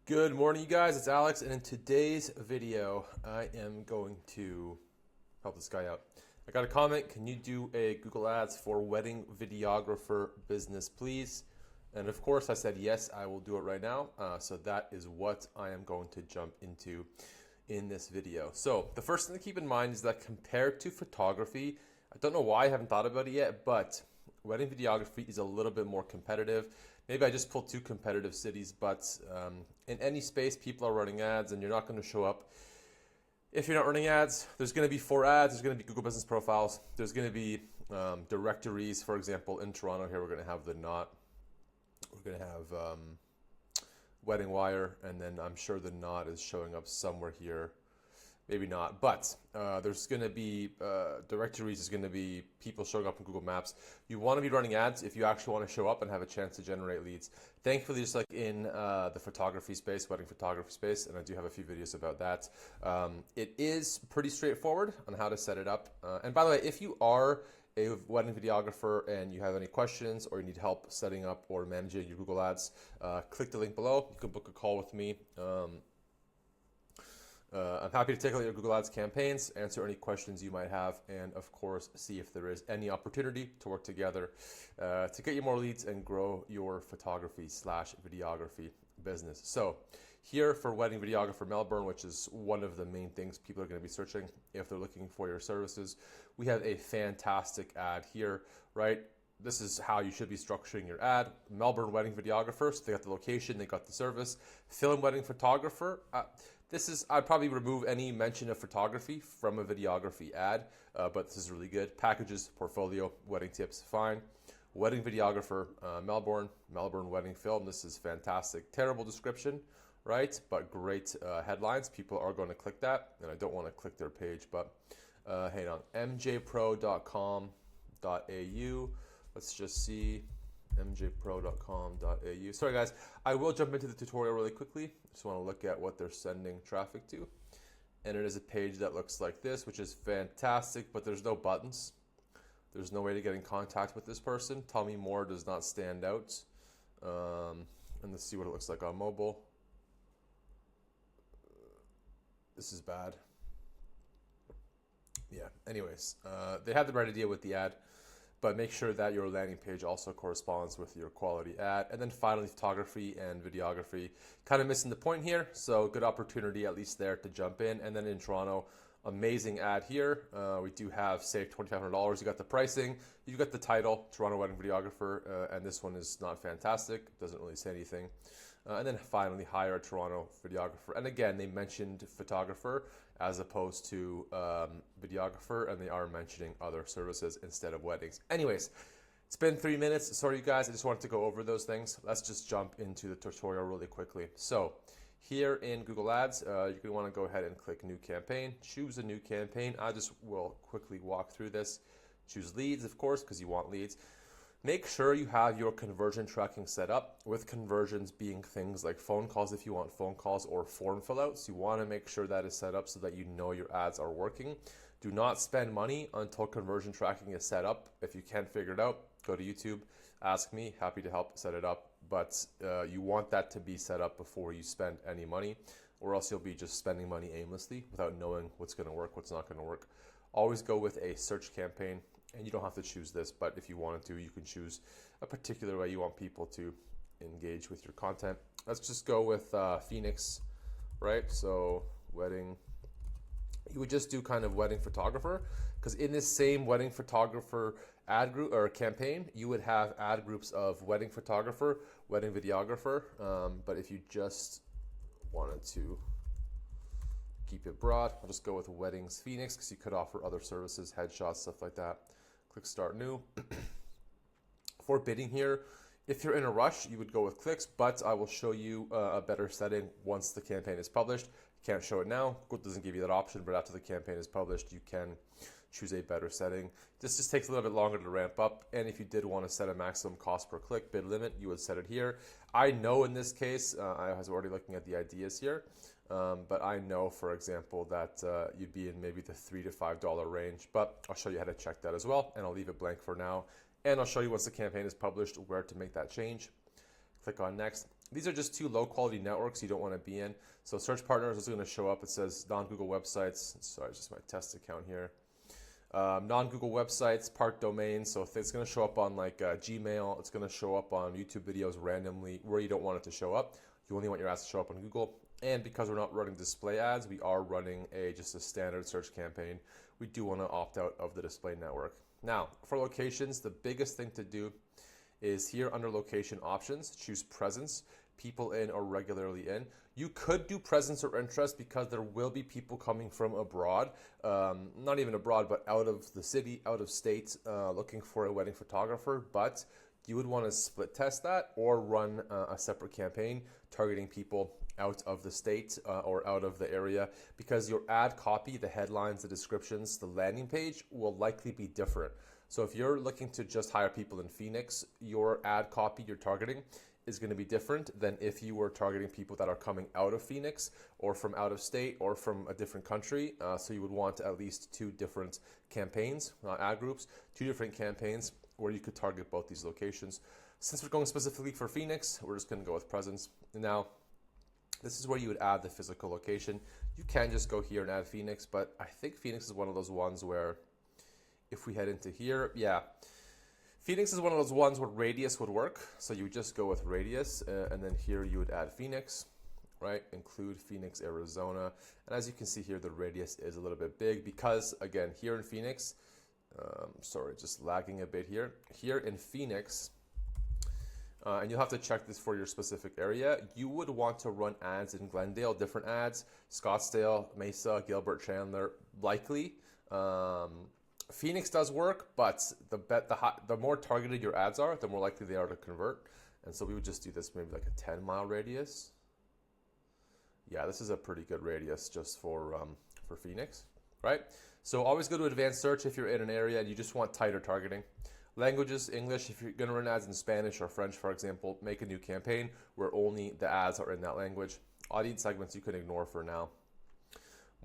Good morning, you guys. It's Alex, and in today's video, I am going to help this guy out. I got a comment. Can you do a Google Ads for wedding videographer business, please? And of course, I said yes, I will do it right now. So that is what I am going to jump into in this video. So the first thing to keep in mind is that compared to photography, I don't know why I haven't thought about it yet, but wedding videography is a little bit more competitive. Maybe I just pulled two competitive cities, but in any space, people are running ads and you're not going to show up. If you're not running ads, there's going to be 4 ads, there's going to be Google Business Profiles, there's going to be directories. For example, in Toronto here, we're going to have The Knot, we're going to have Wedding Wire, and then I'm sure The Knot is showing up somewhere here. Maybe not, but there's going to be directories, is going to be people showing up in Google Maps. You want to be running ads if you actually want to show up and have a chance to generate leads. Thankfully, just like in the photography space, wedding photography space, and I do have a few videos about that, it is pretty straightforward on how to set it up. And by the way, if you are a wedding videographer and you have any questions or you need help setting up or managing your Google Ads, click the link below. You can book a call with me. I'm happy to take a look at your Google Ads campaigns, answer any questions you might have, and of course, see if there is any opportunity to work together to get you more leads and grow your photography/videography business. So here for Wedding Videographer Melbourne, which is one of the main things people are going to be searching if they're looking for your services, we have a fantastic ad here, right? This is how you should be structuring your ad. Melbourne Wedding Videographer, so they got the location, they got the service. Film Wedding Photographer. I'd probably remove any mention of photography from a videography ad, but this is really good. Packages, portfolio, wedding tips, fine. Wedding Videographer, Melbourne Wedding Film. This is fantastic. Terrible description, right? But great headlines. People are going to click that, and I don't want to click their page, but hang on. mjpro.com.au. Let's just see, mjpro.com.au. Sorry guys, I will jump into the tutorial really quickly. Just want to look at what they're sending traffic to. And it is a page that looks like this, which is fantastic, but there's no buttons. There's no way to get in contact with this person. Tell me more does not stand out. And let's see what it looks like on mobile. This is bad. Yeah, anyways, they had the right idea with the ad, but make sure that your landing page also corresponds with your quality ad. And then finally, photography and videography. Kind of missing the point here, so good opportunity at least there to jump in. And then in Toronto, amazing ad here. We do have saved $2,500. You got the pricing, you got the title, Toronto Wedding Videographer, and this one is not fantastic. Doesn't really say anything. And then finally, hire a Toronto videographer. And again, they mentioned photographer as opposed to videographer, and they are mentioning other services instead of weddings. Anyways, it's been 3 minutes. Sorry, you guys. I just wanted to go over those things. Let's just jump into the tutorial really quickly. So here in Google Ads, you're going to want to go ahead and click New Campaign. Choose a new campaign. I just will quickly walk through this. Choose leads, of course, because you want leads. Make sure you have your conversion tracking set up, with conversions being things like phone calls if you want phone calls, or form fill outs. You want to make sure that is set up so that you know your ads are working. Do not spend money until conversion tracking is set up. If you can't figure it out, go to YouTube, ask me, happy to help set it up. But you want that to be set up before you spend any money, or else you'll be just spending money aimlessly without knowing what's going to work, what's not going to work. Always go with a search campaign. And you don't have to choose this, but if you wanted to, you can choose a particular way you want people to engage with your content. Let's just go with Phoenix, right? So wedding, you would just do kind of wedding photographer, because in this same wedding photographer ad group or campaign, you would have ad groups of wedding photographer, wedding videographer. But if you just wanted to keep it broad, I'll just go with Weddings Phoenix, because you could offer other services, headshots, stuff like that. Click Start New. For bidding here, if you're in a rush, you would go with clicks, but I will show you a better setting once the campaign is published. You can't show it now. Google doesn't give you that option, but after the campaign is published, you can choose a better setting. This just takes a little bit longer to ramp up, and if you did want to set a maximum cost per click bid limit, you would set it here. I know in this case, I was already looking at the ideas here, but I know, for example, that you'd be in maybe the $3 to $5 range, but I'll show you how to check that as well, and I'll leave it blank for now. And I'll show you once the campaign is published where to make that change. Click on next. These are just two low quality networks you don't want to be in. So search partners is going to show up. It says non-Google websites. Sorry, just my test account here. Non-Google websites, park domains. So if it's going to show up on like Gmail, it's going to show up on YouTube videos randomly where you don't want it to show up. You only want your ads to show up on Google. And because we're not running display ads, we are running just a standard search campaign. We do want to opt out of the display network. Now, for locations, the biggest thing to do is here under location options, choose presence, people in or regularly in. You could do presence or interest because there will be people coming from abroad, not even abroad, but out of the city, out of state, looking for a wedding photographer. But you would want to split test that or run a separate campaign targeting people out of the state or out of the area, because your ad copy, the headlines, the descriptions, the landing page will likely be different. So if you're looking to just hire people in Phoenix, your ad copy you're targeting is going to be different than if you were targeting people that are coming out of Phoenix or from out of state or from a different country. So you would want at least two different campaigns, not ad groups, two different campaigns where you could target both these locations. Since we're going specifically for Phoenix, we're just going to go with presence. Now, this is where you would add the physical location. You can just go here and add Phoenix, but I think Phoenix is one of those ones where if we head into here, yeah, Phoenix is one of those ones where radius would work. So you would just go with radius, and then here you would add Phoenix, right? Include Phoenix, Arizona. And as you can see here, the radius is a little bit big because, again, here in Phoenix, sorry, just lagging a bit here. Here in Phoenix, and you'll have to check this for your specific area, you would want to run ads in Glendale, different ads, Scottsdale, Mesa, Gilbert, Chandler, likely. Phoenix does work, but the more targeted your ads are, the more likely they are to convert. And so we would just do this maybe like a 10-mile radius. Yeah, this is a pretty good radius just for Phoenix, right? So always go to advanced search if you're in an area and you just want tighter targeting. Languages, English, if you're going to run ads in Spanish or French, for example, make a new campaign where only the ads are in that language. Audience segments you can ignore for now.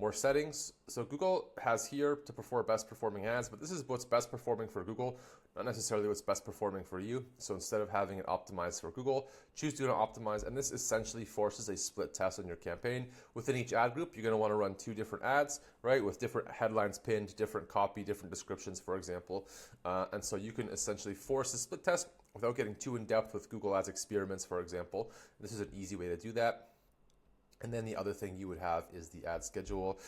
More settings. So Google has here to perform best performing ads, but this is what's best performing for Google, not necessarily what's best performing for you. So instead of having it optimized for Google, choose do not optimize. And this essentially forces a split test on your campaign. Within each ad group, you're going to want to run two different ads, right? With different headlines pinned, different copy, different descriptions, for example. And so you can essentially force a split test without getting too in depth with Google Ads experiments, for example. This is an easy way to do that. And then the other thing you would have is the ad schedule.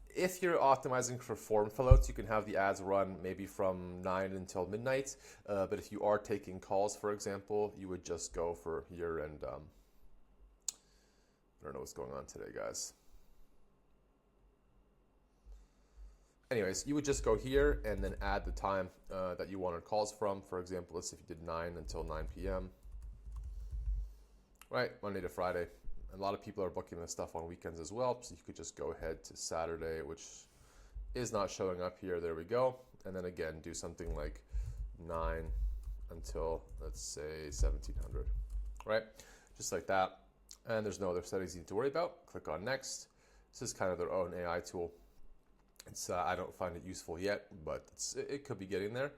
If you're optimizing for form fillouts, you can have the ads run maybe from 9 until midnight. But if you are taking calls, for example, you would just go for here and I don't know what's going on today, guys. Anyways, you would just go here and then add the time that you wanted calls from. For example, let's say if you did 9 until 9 p.m. Right, Monday to Friday. A lot of people are booking this stuff on weekends as well, so you could just go ahead to Saturday, which is not showing up here. There we go. And then again, do something like 9 until, let's say, 1700, right? Just like that. And there's no other settings you need to worry about. Click on next. This is kind of their own AI tool. It's I don't find it useful yet, but it could be getting there.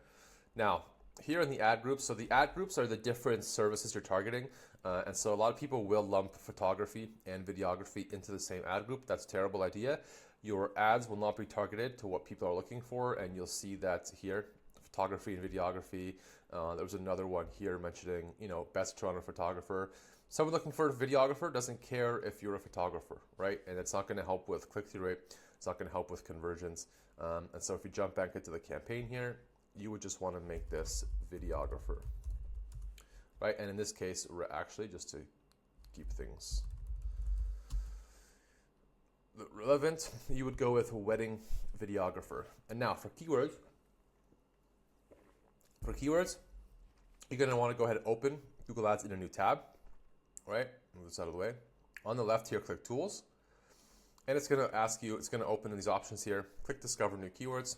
Now, here in the ad groups, so the ad groups are the different services you're targeting. And so a lot of people will lump photography and videography into the same ad group. That's a terrible idea. Your ads will not be targeted to what people are looking for, and you'll see that here, photography and videography. There was another one here mentioning, best Toronto photographer. Someone looking for a videographer doesn't care if you're a photographer, right? And it's not going to help with click-through rate. It's not going to help with conversions. And so if you jump back into the campaign here, you would just want to make this videographer. Right, and in this case, actually, just to keep things relevant, you would go with wedding videographer. And now for keywords, you're going to want to go ahead and open Google Ads in a new tab. Right, move this out of the way. On the left here, click Tools, and it's going to ask you. It's going to open these options here. Click Discover New Keywords.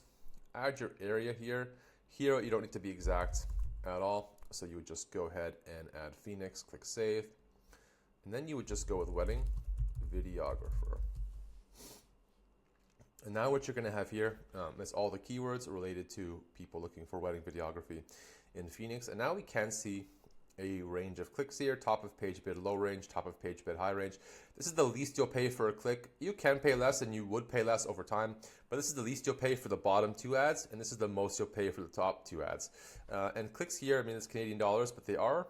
Add your area here. Here, you don't need to be exact at all. So you would just go ahead and add Phoenix, click Save, and then you would just go with wedding videographer. And now what you're going to have here is all the keywords related to people looking for wedding videography in Phoenix. And now we can see a range of clicks here, top of page bid, low range, top of page bid, high range. This is the least you'll pay for a click. You can pay less and you would pay less over time, but this is the least you'll pay for the bottom 2 ads, and this is the most you'll pay for the top 2 ads. And clicks here, I mean, it's Canadian dollars, but they are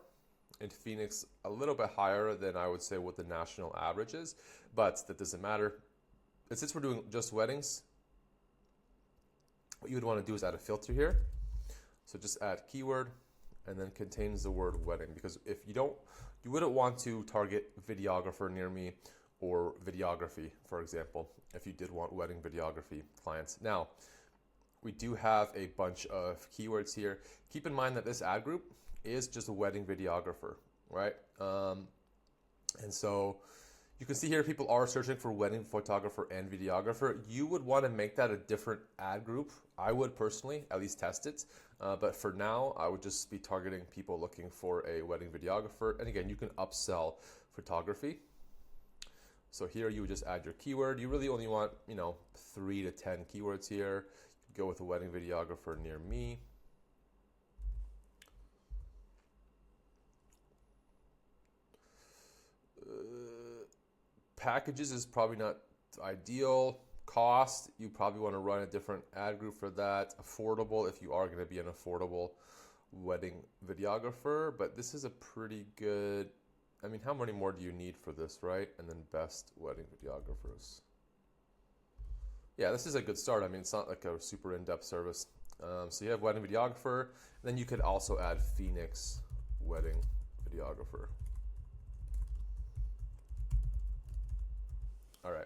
in Phoenix a little bit higher than I would say what the national average is, but that doesn't matter. And since we're doing just weddings, what you would want to do is add a filter here. So just add keyword and then contains the word wedding, because if you wouldn't want to target videographer near me or videography, for example, if you did want wedding videography clients. Now, we do have a bunch of keywords here. Keep in mind that this ad group is just a wedding videographer, right? And so you can see here people are searching for wedding photographer and videographer. You would want to make that a different ad group. I would personally at least test it. But for now, I would just be targeting people looking for a wedding videographer. And again, you can upsell photography. So here you would just add your keyword. You really only want, 3 to 10 keywords here. Go with a wedding videographer near me. Packages is probably not ideal. Cost, you probably want to run a different ad group for that. Affordable, if you are going to be an affordable wedding videographer, but this is a pretty good, I mean, how many more do you need for this, right? And then best wedding videographers. Yeah, this is a good start. I mean, it's not like a super in-depth service. So you have wedding videographer, and then you could also add Phoenix wedding videographer. All right.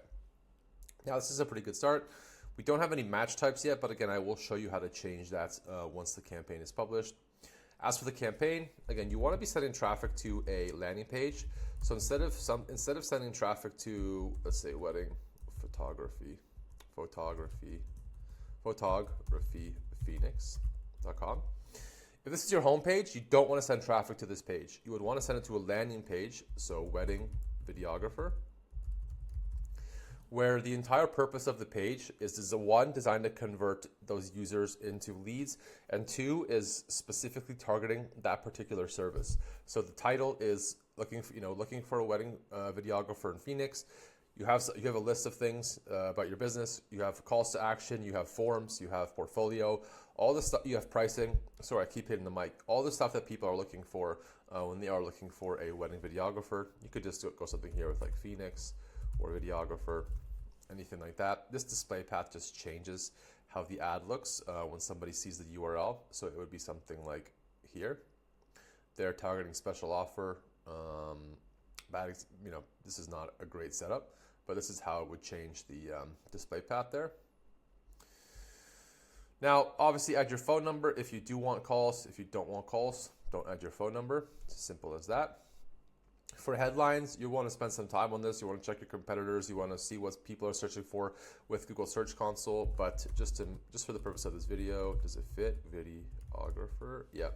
Now this is a pretty good start. We don't have any match types yet, but again, I will show you how to change that once the campaign is published. As for the campaign, again, you want to be sending traffic to a landing page. So instead of sending traffic to, let's say, wedding photography phoenix.com. If this is your home page, you don't want to send traffic to this page. You would want to send it to a landing page, so wedding videographer, where the entire purpose of the page is one, designed to convert those users into leads, and 2 is specifically targeting that particular service. So the title is looking for a wedding videographer in Phoenix. You have a list of things about your business. You have calls to action. You have forms. You have portfolio. All the stuff. You have pricing. Sorry, I keep hitting the mic. All the stuff that people are looking for when they are looking for a wedding videographer. You could just go something here with like Phoenix or videographer, anything like that. This display path just changes how the ad looks when somebody sees the URL. So it would be something like here. They're targeting special offer. This is not a great setup, but this is how it would change the display path there. Now, obviously, add your phone number if you do want calls. If you don't want calls, don't add your phone number. It's as simple as that. For headlines, you want to spend some time on this. You want to check your competitors. You want to see what people are searching for with Google Search Console. But just for the purpose of this video, does it fit? Videographer? Yeah.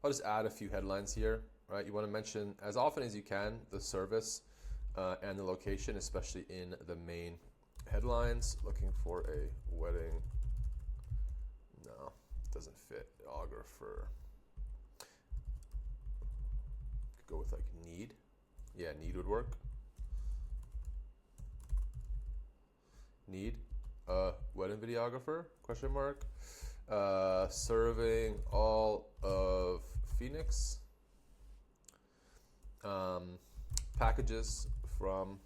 I'll just add a few headlines here. Right? You want to mention as often as you can the service and the location, especially in the main headlines. Looking for a wedding. No, doesn't fit. Videographer. Go with like need. Yeah, need would work. Need wedding videographer, question mark. Serving all of Phoenix. Packages from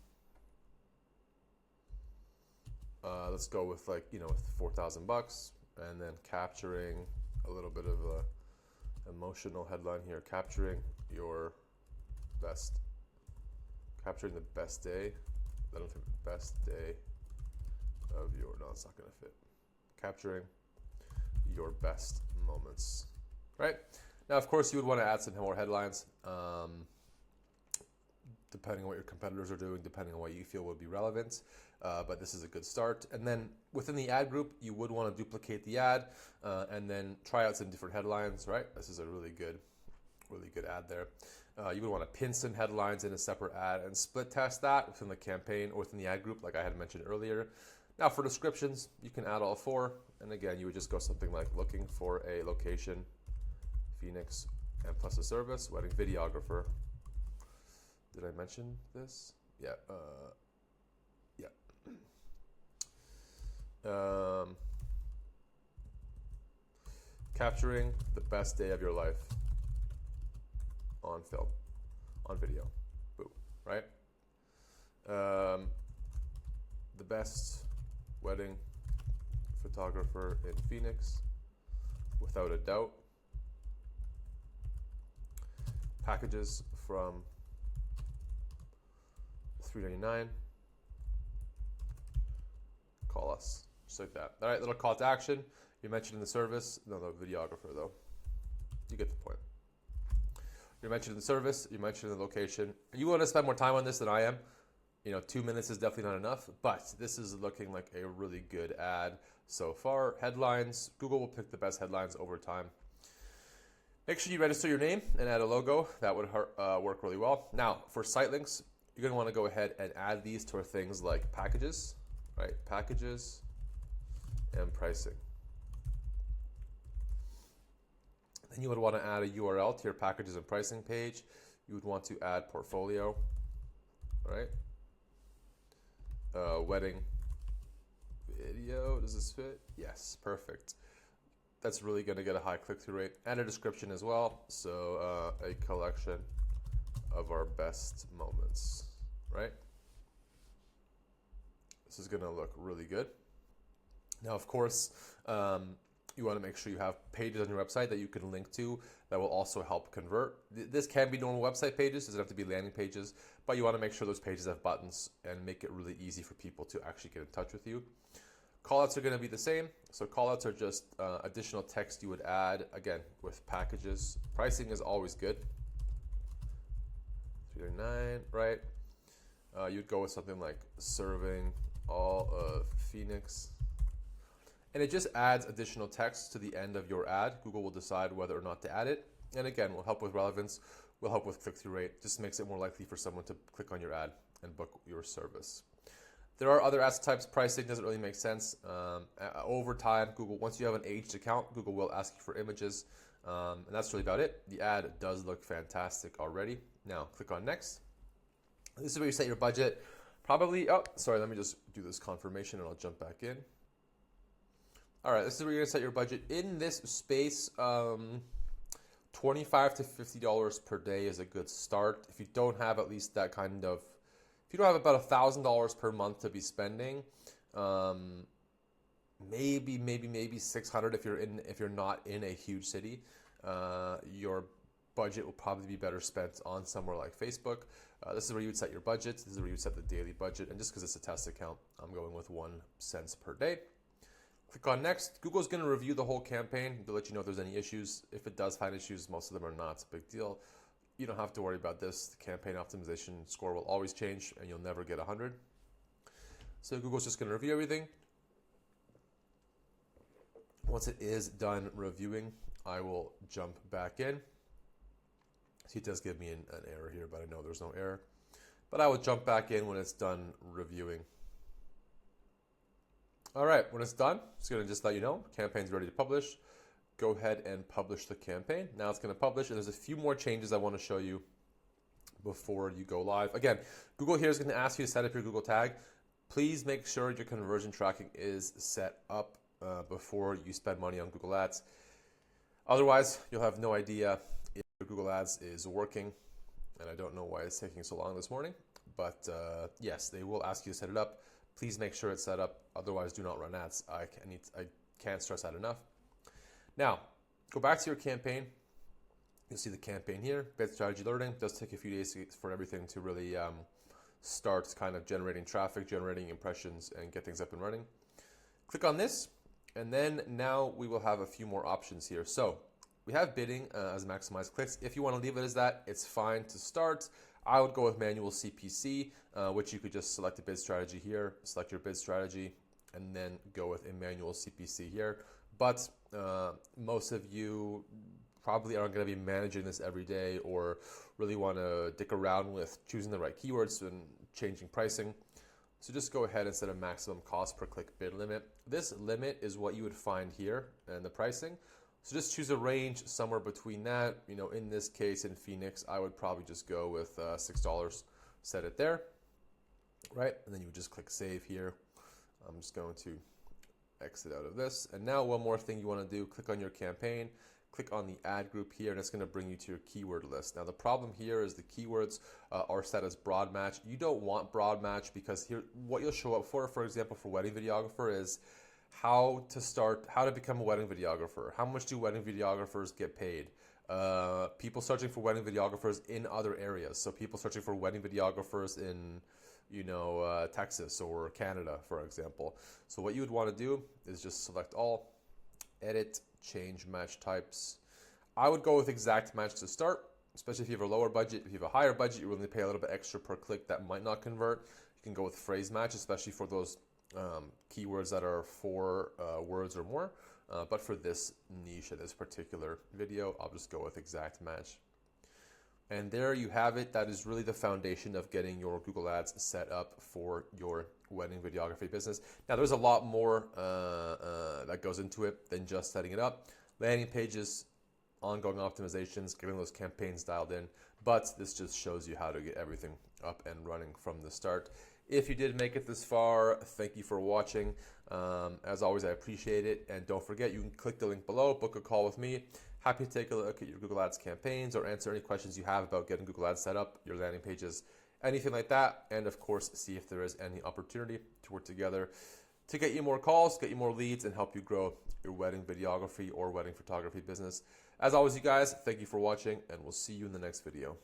let's go with like, with $4,000, and then capturing a little bit of a emotional headline here, capturing the best day. I don't think the best day of your, no, it's not going to fit. Capturing your best moments, right? Now, of course, you would want to add some more headlines, depending on what your competitors are doing, depending on what you feel would be relevant. But this is a good start. And then within the ad group, you would want to duplicate the ad and then try out some different headlines, right? This is a really good ad there. You would want to pin some headlines in a separate ad and split test that within the campaign or within the ad group, like I had mentioned earlier. Now for descriptions, you can add all 4. And again, you would just go something like looking for a location, Phoenix and plus a service, wedding videographer. Did I mention this? Yeah. Yeah. Capturing the best day of your life on film, on video. Boom. Right? The best wedding photographer in Phoenix, without a doubt. Packages from $3.99. Call us, just like that. All right, little call to action. You mentioned in the service, no, videographer though. You get the point. You mentioned in the service, you mentioned in the location. You want to spend more time on this than I am. 2 minutes is definitely not enough, but this is looking like a really good ad so far. Headlines, Google will pick the best headlines over time. Make sure you register your name and add a logo. That would work really well. Now, for site links, you're going to want to go ahead and add these to things like packages, right? Packages and pricing. Then you would want to add a URL to your packages and pricing page. You would want to add portfolio, right? Wedding video, does this fit? Yes, perfect. That's really going to get a high click-through rate. And a description as well. So a collection of our best moments, right? This is going to look really good. Now, of course, you want to make sure you have pages on your website that you can link to that will also help convert. This can be normal website pages, doesn't have to be landing pages, but you want to make sure those pages have buttons and make it really easy for people to actually get in touch with you. Callouts are going to be the same. So callouts are just additional text you would add, again, with packages. Pricing is always good. $3.99, right? You'd go with something like serving all of Phoenix. And it just adds additional text to the end of your ad. Google will decide whether or not to add it. And again, will help with relevance, will help with click-through rate. Just makes it more likely for someone to click on your ad and book your service. There are other asset types. Pricing doesn't really make sense. Over time, Google, once you have an aged account, Google will ask you for images. And that's really about it. The ad does look fantastic already. Now, click on next. This is where you set your budget. Probably, let me just do this confirmation and I'll jump back in. All right, this is where you're gonna set your budget. In this space, $25 to $50 per day is a good start. If you don't have at least that kind of, if you don't have about $1,000 per month to be spending, maybe 600 if you're not in a huge city, your budget will probably be better spent on somewhere like Facebook. This is where you would set your budget. This is where you would set the daily budget. And just because it's a test account, I'm going with 1 cent per day. Click on next. Google's going to review the whole campaign to let you know if there's any issues. If it does find issues, most of them are not. It's a big deal. You don't have to worry about this. The campaign optimization score will always change and you'll never get 100. So Google's just going to review everything. Once it is done reviewing, I will jump back in. So it does give me an error here, but I know there's no error. But I will jump back in when it's done reviewing. All right, when it's done, it's going to just let you know, campaign's ready to publish. Go ahead and publish the campaign. Now it's going to publish, and there's a few more changes I want to show you before you go live. Again, Google here is going to ask you to set up your Google tag. Please make sure your conversion tracking is set up before you spend money on Google Ads. Otherwise, you'll have no idea if your Google Ads is working, and I don't know why it's taking so long this morning, but yes, they will ask you to set it up. Please make sure it's set up. Otherwise, do not run ads. I can't stress that enough. Now, go back to your campaign. You'll see the campaign here. Bid strategy learning. It does take a few days for everything to really start kind of generating traffic, generating impressions, and get things up and running. Click on this, and then now we will have a few more options here. So we have bidding as maximize clicks. If you want to leave it as that, it's fine to start. I would go with manual CPC, which you could just select a bid strategy here, select your bid strategy, and then go with a manual CPC here. But most of you probably aren't going to be managing this every day or really want to dick around with choosing the right keywords and changing pricing. So just go ahead and set a maximum cost per click bid limit. This limit is what you would find here in the pricing. So just choose a range somewhere between that. You know, in this case, in Phoenix, I would probably just go with $6, set it there, right? And then you would just click save here. I'm just going to exit out of this. And now one more thing you want to do, click on your campaign, click on the ad group here, and it's going to bring you to your keyword list. Now the problem here is the keywords are set as broad match. You don't want broad match because here, what you'll show up for example, for wedding videographer is how to become a wedding videographer. How much do wedding videographers get paid? People searching for wedding videographers in other areas. So people searching for wedding videographers in, you know, Texas or Canada, for example. So what you would want to do is just select all, edit, change match types. I would go with exact match to start, especially if you have a lower budget. If you have a higher budget, you're willing to pay a little bit extra per click that might not convert. You can go with phrase match, especially for those keywords that are 4 words or more. But for this niche and this particular video, I'll just go with exact match. And there you have it. That is really the foundation of getting your Google Ads set up for your wedding videography business. Now, there's a lot more that goes into it than just setting it up. Landing pages, ongoing optimizations, getting those campaigns dialed in. But this just shows you how to get everything up and running from the start. If you did make it this far, thank you for watching. As always, I appreciate it. And don't forget, you can click the link below, book a call with me. Happy to take a look at your Google Ads campaigns or answer any questions you have about getting Google Ads set up, your landing pages, anything like that. And of course, see if there is any opportunity to work together to get you more calls, get you more leads, and help you grow your wedding videography or wedding photography business. As always, you guys, thank you for watching, and we'll see you in the next video.